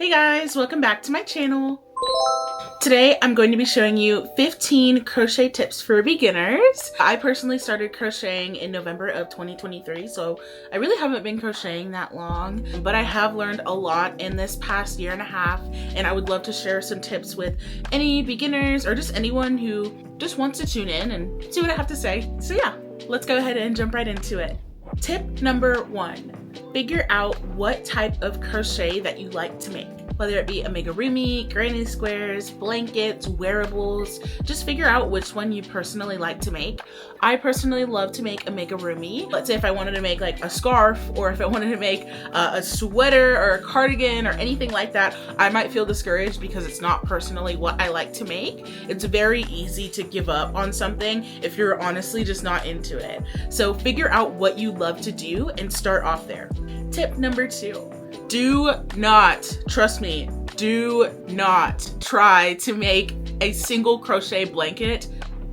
Hey guys, welcome back to my channel. Today I'm going to be showing you 15 crochet tips for beginners. I personally started crocheting in November of 2023, so I really haven't been crocheting that long, but I have learned a lot in this past year and a half, and I would love to share some tips with any beginners or just anyone who just wants to tune in and see what I have to say. So yeah, let's go ahead and jump right into it. Tip number 1, figure out what type of crochet that you like to make. Whether it be amigurumi, granny squares, blankets, wearables, just figure out which one you personally like to make. I personally love to make amigurumi. Let's say if I wanted to make like a scarf, or if I wanted to make a sweater or a cardigan or anything like that, I might feel discouraged because it's not personally what I like to make. It's very easy to give up on something if you're honestly just not into it. So figure out what you love to do and start off there. Tip number 2. Do not, trust me, do not try to make a single crochet blanket.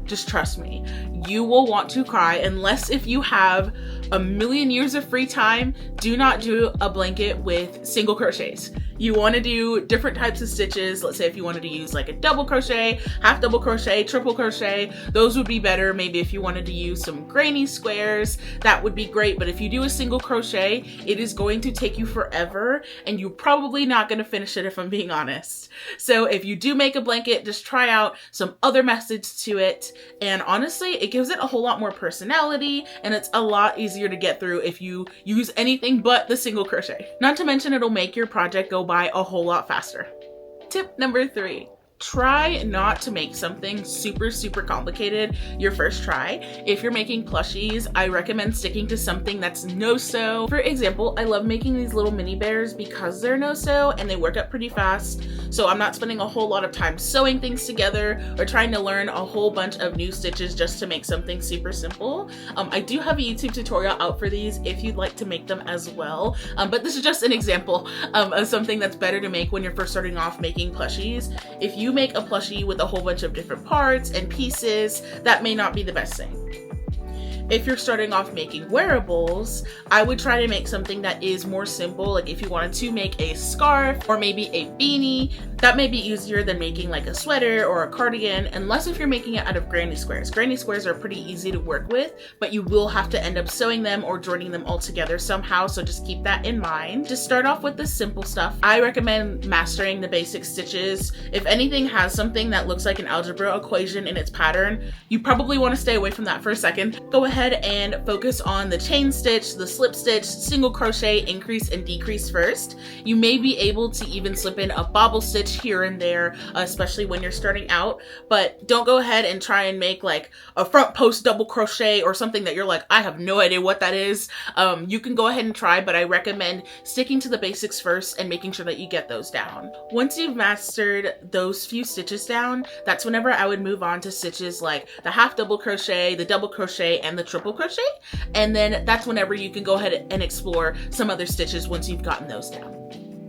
Just trust me. You will want to cry unless if you have a million years of free time. Do not do a blanket with single crochets. You want to do different types of stitches. Let's say if you wanted to use like a double crochet, half double crochet, triple crochet, those would be better. Maybe if you wanted to use some granny squares, that would be great. But if you do a single crochet, it is going to take you forever and you're probably not going to finish it, if I'm being honest. So if you do make a blanket, just try out some other methods to it. And honestly, it gives it a whole lot more personality, and it's a lot easier to get through if you use anything but the single crochet. Not to mention it'll make your project go by a whole lot faster. Tip number 3. Try not to make something super complicated your first try. If you're making plushies, I recommend sticking to something that's no-sew. For example, I love making these little mini bears because they're no-sew and they work up pretty fast. So I'm not spending a whole lot of time sewing things together or trying to learn a whole bunch of new stitches just to make something super simple. I do have a YouTube tutorial out for these if you'd like to make them as well. But this is just an example of something that's better to make when you're first starting off making plushies. If you make a plushie with a whole bunch of different parts and pieces, that may not be the best thing. If you're starting off making wearables, I would try to make something that is more simple. Like if you wanted to make a scarf or maybe a beanie, that may be easier than making like a sweater or a cardigan, unless if you're making it out of granny squares. Granny squares are pretty easy to work with, but you will have to end up sewing them or joining them all together somehow, so just keep that in mind. Just start off with the simple stuff. I recommend mastering the basic stitches. If anything has something that looks like an algebra equation in its pattern, you probably want to stay away from that for a second. Go ahead and focus on the chain stitch, the slip stitch, single crochet, increase and decrease first. You may be able to even slip in a bobble stitch here and there, especially when you're starting out, but don't go ahead and try and make like a front post double crochet or something that you're like, I have no idea what that is. You can go ahead and try, but I recommend sticking to the basics first and making sure that you get those down. Once you've mastered those few stitches down, that's whenever I would move on to stitches like the half double crochet, the double crochet, and the triple crochet, and then that's whenever you can go ahead and explore some other stitches once you've gotten those down.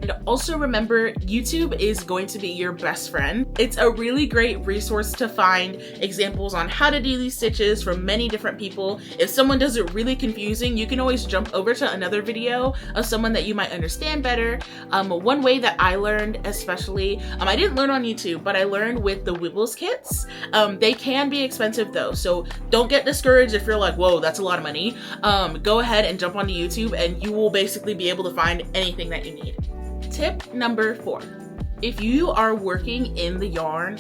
And also remember, YouTube is going to be your best friend. It's a really great resource to find examples on how to do these stitches from many different people. If someone does it really confusing, you can always jump over to another video of someone that you might understand better. One way that I learned, especially, I didn't learn on YouTube, but I learned with the Wibbles kits. They can be expensive though, so don't get discouraged if you're like, whoa, that's a lot of money. Go ahead and jump onto YouTube and you will basically be able to find anything that you need. Tip number 4. If you are working in the yarn,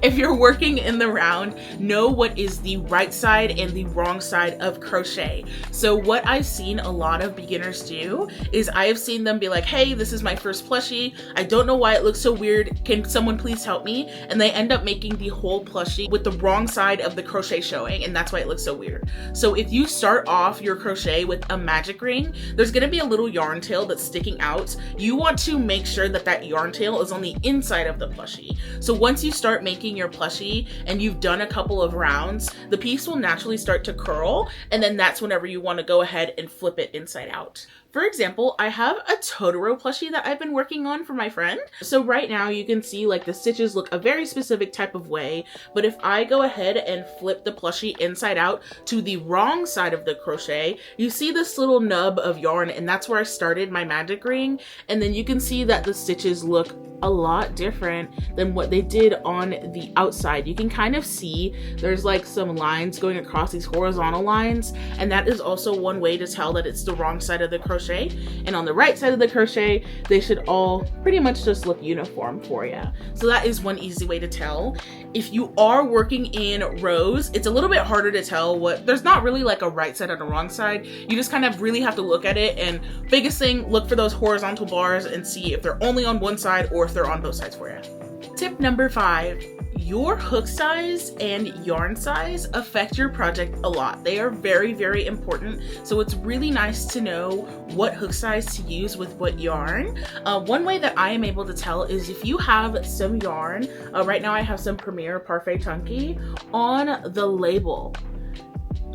if you're working in the round, know what is the right side and the wrong side of crochet. So what I've seen a lot of beginners do is I have seen them be like, hey, this is my first plushie. I don't know why it looks so weird. Can someone please help me? And they end up making the whole plushie with the wrong side of the crochet showing, and that's why it looks so weird. So if you start off your crochet with a magic ring, there's gonna be a little yarn tail that's sticking out. You want to make sure that that yarn tail is on the inside of the plushie. So once you start making your plushie and you've done a couple of rounds, the piece will naturally start to curl, and then that's whenever you want to go ahead and flip it inside out. For example, I have a Totoro plushie that I've been working on for my friend. So right now you can see like the stitches look a very specific type of way, but if I go ahead and flip the plushie inside out to the wrong side of the crochet, you see this little nub of yarn, and that's where I started my magic ring. And then you can see that the stitches look a lot different than what they did on the outside. You can kind of see there's like some lines going across these horizontal lines, and that is also one way to tell that it's the wrong side of the crochet. And on the right side of the crochet, they should all pretty much just look uniform for you. So that is one easy way to tell. If you are working in rows, it's a little bit harder to tell there's not really like a right side and a wrong side. You just kind of really have to look at it, and biggest thing, look for those horizontal bars and see if they're only on one side or if they're on both sides for you. Tip number 5, your hook size and yarn size affect your project a lot. They are very, very important. So it's really nice to know what hook size to use with what yarn. One way that I am able to tell is if you have some yarn, right now I have some Premier Parfait Chunky on the label.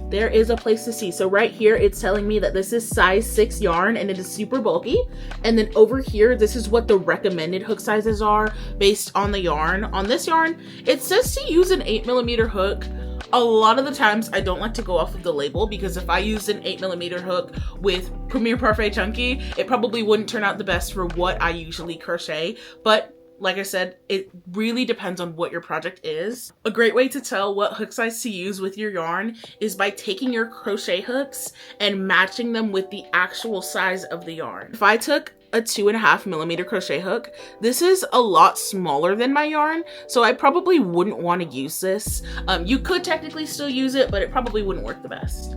There is a place to see. So right here, it's telling me that this is size 6 yarn and it is super bulky. And then over here, this is what the recommended hook sizes are based on the yarn. On this yarn, it says to use an 8mm hook. A lot of the times I don't like to go off of the label, because if I used an 8mm hook with Premier Parfait Chunky, it probably wouldn't turn out the best for what I usually crochet. But like I said, it really depends on what your project is. A great way to tell what hook size to use with your yarn is by taking your crochet hooks and matching them with the actual size of the yarn. If I took a 2.5mm crochet hook, this is a lot smaller than my yarn, so I probably wouldn't want to use this. You could technically still use it, but it probably wouldn't work the best.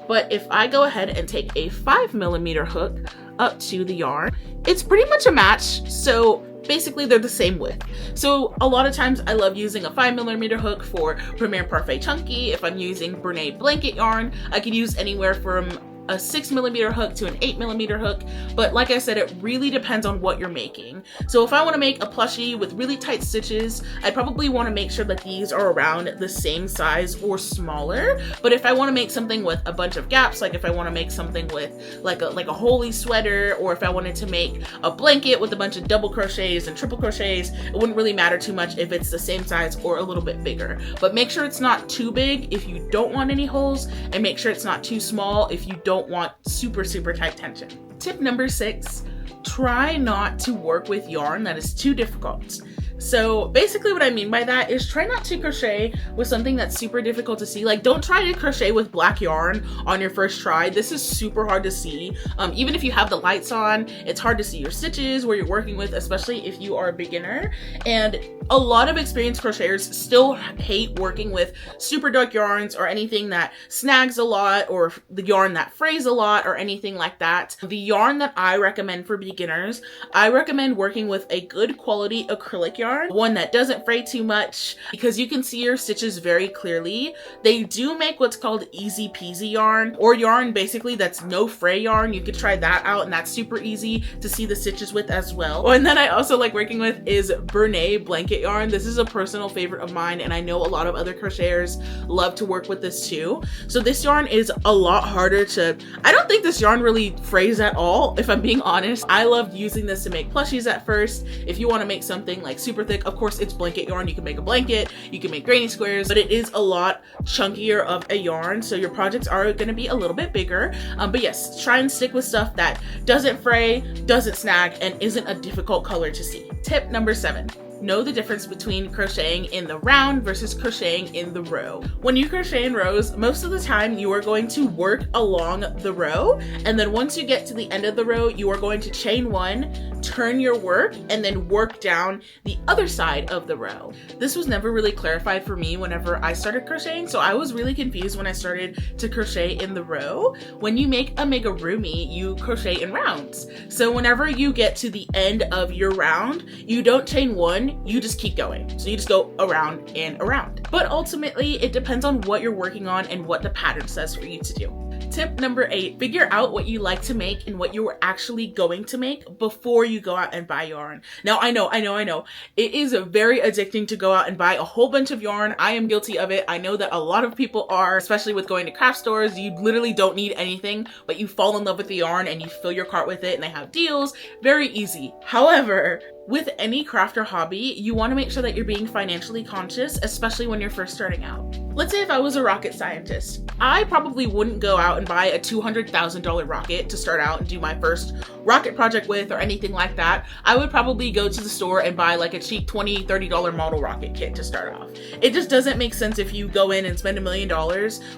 But if I go ahead and take a 5mm hook up to the yarn, it's pretty much a match. So basically they're the same width. So a lot of times I love using a 5mm hook for Premier Parfait Chunky. If I'm using Brene blanket yarn, I could use anywhere from a 6mm hook to an 8mm hook. But like I said, it really depends on what you're making. So if I want to make a plushie with really tight stitches, I probably want to make sure that these are around the same size or smaller. But if I want to make something with a bunch of gaps, like if I want to make something with like a holey sweater, or if I wanted to make a blanket with a bunch of double crochets and triple crochets, it wouldn't really matter too much if it's the same size or a little bit bigger. But make sure it's not too big if you don't want any holes, and make sure it's not too small if you don't want super, super tight tension. Tip number 6, try not to work with yarn that is too difficult. So basically what I mean by that is try not to crochet with something that's super difficult to see. Like, don't try to crochet with black yarn on your first try. This is super hard to see. Even if you have the lights on, it's hard to see your stitches where you're working with, especially if you are a beginner. And a lot of experienced crocheters still hate working with super dark yarns or anything that snags a lot, or the yarn that frays a lot, or anything like that. The yarn that I recommend for beginners, I recommend working with a good quality acrylic yarn, one that doesn't fray too much, because you can see your stitches very clearly. They do make what's called easy peasy yarn, or yarn basically that's no fray yarn. You could try that out, and that's super easy to see the stitches with as well. One that I also like working with is Brene blanket yarn. This is a personal favorite of mine, and I know a lot of other crocheters love to work with this too. So this yarn is a lot harder to, I don't think this yarn really frays at all, if I'm being honest. I loved using this to make plushies at first. If you want to make something like super thick, of course it's blanket yarn. You can make a blanket, you can make granny squares, but it is a lot chunkier of a yarn, so your projects are going to be a little bit bigger. But yes, try and stick with stuff that doesn't fray, doesn't snag, and isn't a difficult color to see. Tip number 7. Know the difference between crocheting in the round versus crocheting in the row. When you crochet in rows, most of the time you are going to work along the row, and then once you get to the end of the row, you are going to chain 1, turn your work, and then work down the other side of the row. This was never really clarified for me whenever I started crocheting, so I was really confused when I started to crochet in the row. When you make amigurumi, you crochet in rounds. So whenever you get to the end of your round, you don't chain 1, you just keep going. So you just go around and around. But ultimately, it depends on what you're working on and what the pattern says for you to do. Tip number 8, figure out what you like to make and what you are actually going to make before you go out and buy yarn. Now, I know. It is very addicting to go out and buy a whole bunch of yarn. I am guilty of it. I know that a lot of people are, especially with going to craft stores. You literally don't need anything, but you fall in love with the yarn and you fill your cart with it and they have deals. Very easy. However, with any craft or hobby, you want to make sure that you're being financially conscious, especially when you're first starting out. Let's say if I was a rocket scientist, I probably wouldn't go out and buy a $200,000 rocket to start out and do my first rocket project with or anything like that. I would probably go to the store and buy like a cheap $20, $30 model rocket kit to start off. It just doesn't make sense if you go in and spend $1 million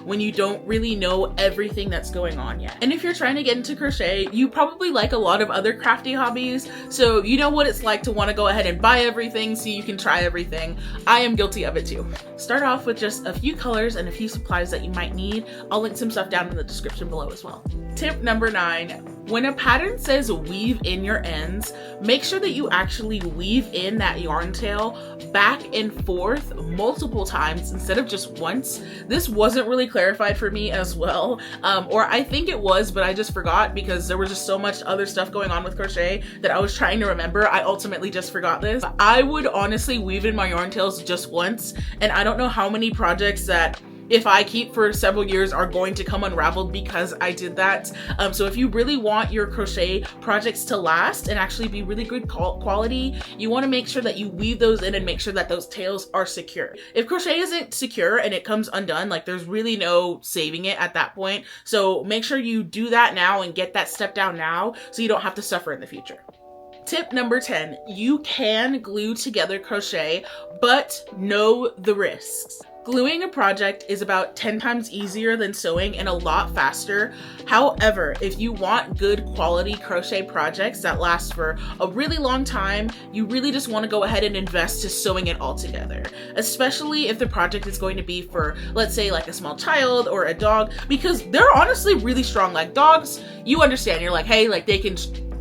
when you don't really know everything that's going on yet. And if you're trying to get into crochet, you probably like a lot of other crafty hobbies, so you know what it's like to want to go ahead and buy everything so you can try everything. I am guilty of it too. Start off with just a few colors and a few supplies that you might need. I'll link some stuff down in the description below as well. Tip number 9, when a pattern says weave in your ends, make sure that you actually weave in that yarn tail back and forth multiple times instead of just once. This wasn't really clarified for me as well, or I think it was, but I just forgot because there was just so much other stuff going on with crochet that I was trying to remember. I ultimately just forgot this. I would honestly weave in my yarn tails just once, and I don't know how many projects that if I keep for several years are going to come unraveled because I did that. So if you really want your crochet projects to last and actually be really good quality, you want to make sure that you weave those in and make sure that those tails are secure. If crochet isn't secure and it comes undone, like there's really no saving it at that point. So make sure you do that now and get that step down now so you don't have to suffer in the future. Tip number 10, you can glue together crochet, but know the risks. Gluing a project is about 10 times easier than sewing and a lot faster. However, if you want good quality crochet projects that last for a really long time, you really just want to go ahead and invest to sewing it all together. Especially if the project is going to be for, let's say, like a small child or a dog, because they're honestly really strong. Like dogs, you understand, you're like, hey, like they can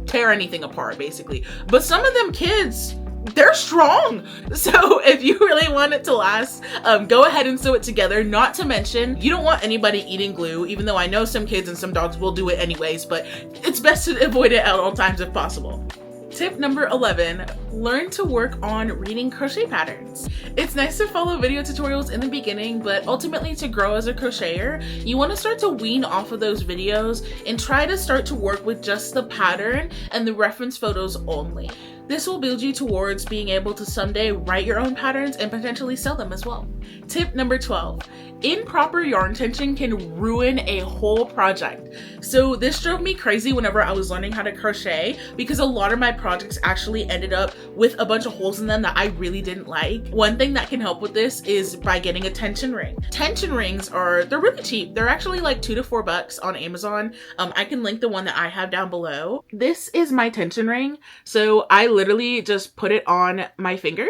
tear anything apart basically. But some of them kids, they're strong. So if you really want it to last, go ahead and sew it together. Not to mention, you don't want anybody eating glue, even though I know some kids and some dogs will do it anyways, but it's best to avoid it at all times if possible. Tip number 11, learn to work on reading crochet patterns. It's nice to follow video tutorials in the beginning, but ultimately to grow as a crocheter, you want to start to wean off of those videos and try to start to work with just the pattern and the reference photos only. This will build you towards being able to someday write your own patterns and potentially sell them as well. Tip number 12, improper yarn tension can ruin a whole project. So this drove me crazy whenever I was learning how to crochet because a lot of my projects actually ended up with a bunch of holes in them that I really didn't like. One thing that can help with this is by getting a tension ring. Tension rings they're really cheap. They're actually like $2 to $4 on Amazon. I can link the one that I have down below. This is my tension ring. So I literally just put it on my finger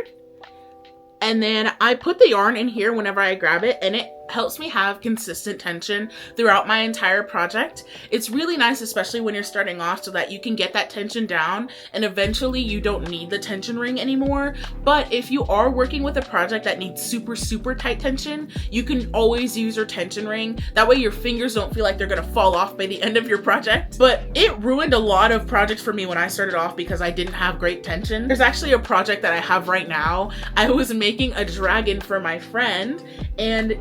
and then I put the yarn in here whenever I grab it, and it helps me have consistent tension throughout my entire project. It's really nice, especially when you're starting off, so that you can get that tension down and eventually you don't need the tension ring anymore. But if you are working with a project that needs super tight tension, you can always use your tension ring. That way your fingers don't feel like they're gonna fall off by the end of your project. But it ruined a lot of projects for me when I started off because I didn't have great tension. There's actually a project that I have right now. I was making a dragon for my friend, and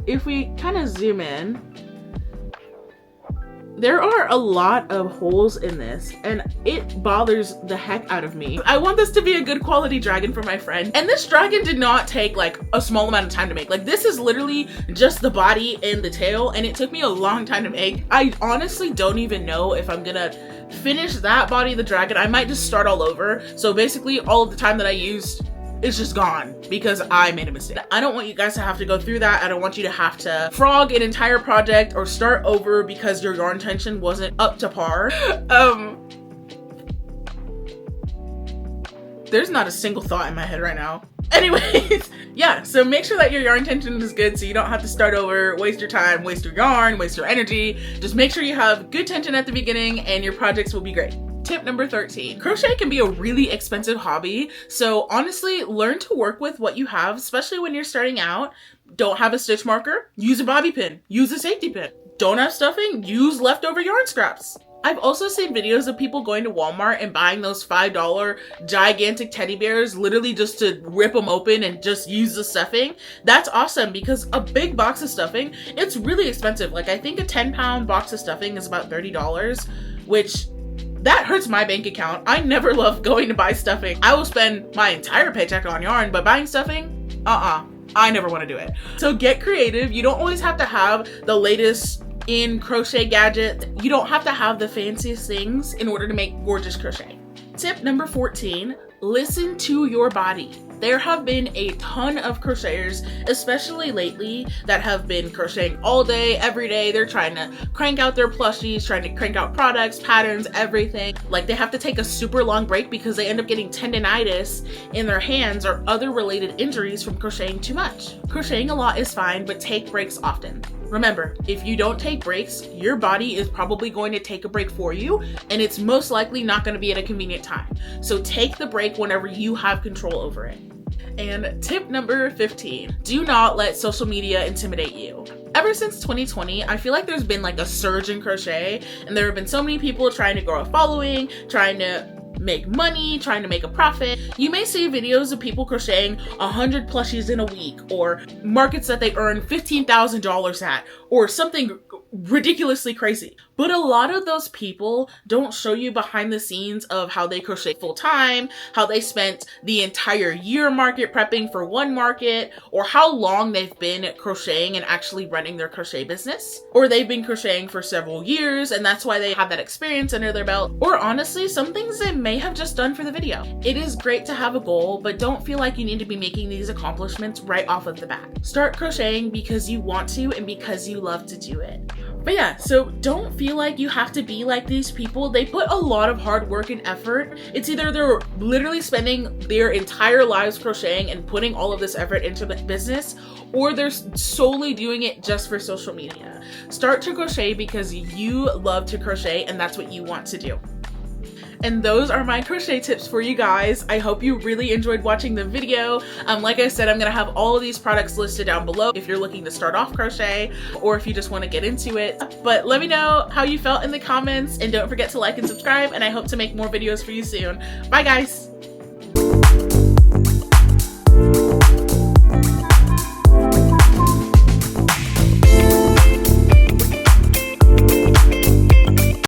if we kind of zoom in, there are a lot of holes in this and it bothers the heck out of me. I want this to be a good quality dragon for my friend. And this dragon did not take like a small amount of time to make. Like this is literally just the body and the tail, and it took me a long time to make. I honestly don't even know if I'm gonna finish that body of the dragon. I might just start all over. So basically all of the time that I used, it's just gone because I made a mistake. I don't want you guys to have to go through that. I don't want you to have to frog an entire project or start over because your yarn tension wasn't up to par. There's not a single thought in my head right now. Anyways, yeah, so make sure that your yarn tension is good so you don't have to start over, waste your time, waste your yarn, waste your energy. Just make sure you have good tension at the beginning and your projects will be great. Tip number 13, crochet can be a really expensive hobby. So honestly, learn to work with what you have, especially when you're starting out. Don't have a stitch marker, use a bobby pin, use a safety pin. don't have stuffing, use leftover yarn scraps. I've also seen videos of people going to Walmart and buying those $5 gigantic teddy bears literally just to rip them open and just use the stuffing. That's awesome because a big box of stuffing, it's really expensive. Like I think a 10-pound box of stuffing is about $30, which that hurts my bank account. I never love going to buy stuffing. I will spend my entire paycheck on yarn, but buying stuffing, I never want to do it. So get creative. You don't always have to have the latest in crochet gadget. You don't have to have the fanciest things in order to make gorgeous crochet. Tip number 14, listen to your body. There have been a ton of crocheters, especially lately, that have been crocheting all day, every day. They're trying to crank out their plushies, trying to crank out products, patterns, everything. Like they have to take a super long break because they end up getting tendonitis in their hands or other related injuries from crocheting too much. Crocheting a lot is fine, but take breaks often. Remember, if you don't take breaks, your body is probably going to take a break for you, and it's most likely not going to be at a convenient time. So take the break whenever you have control over it. And tip number 15, do not let social media intimidate you. Ever since 2020, I feel like there's been like a surge in crochet, and there have been so many people trying to grow a following, trying to make money, trying to make a profit. You may see videos of people crocheting 100 plushies in a week, or markets that they earn $15,000 at, or something ridiculously crazy. But a lot of those people don't show you behind the scenes of how they crochet full time, how they spent the entire year market prepping for one market, or how long they've been crocheting and actually running their crochet business. Or they've been crocheting for several years and that's why they have that experience under their belt. Or honestly, some things they may have just done for the video. It is great to have a goal, but don't feel like you need to be making these accomplishments right off of the bat. Start crocheting because you want to and because you love to do it. But yeah, so don't feel like you have to be like these people. They put a lot of hard work and effort. It's either they're literally spending their entire lives crocheting and putting all of this effort into the business, or they're solely doing it just for social media. Start to crochet because you love to crochet and that's what you want to do. And those are my crochet tips for you guys. I hope you really enjoyed watching the video. Like I said, I'm gonna have all of these products listed down below if you're looking to start off crochet or if you just wanna get into it. But let me know how you felt in the comments, and don't forget to like and subscribe, and I hope to make more videos for you soon. Bye guys.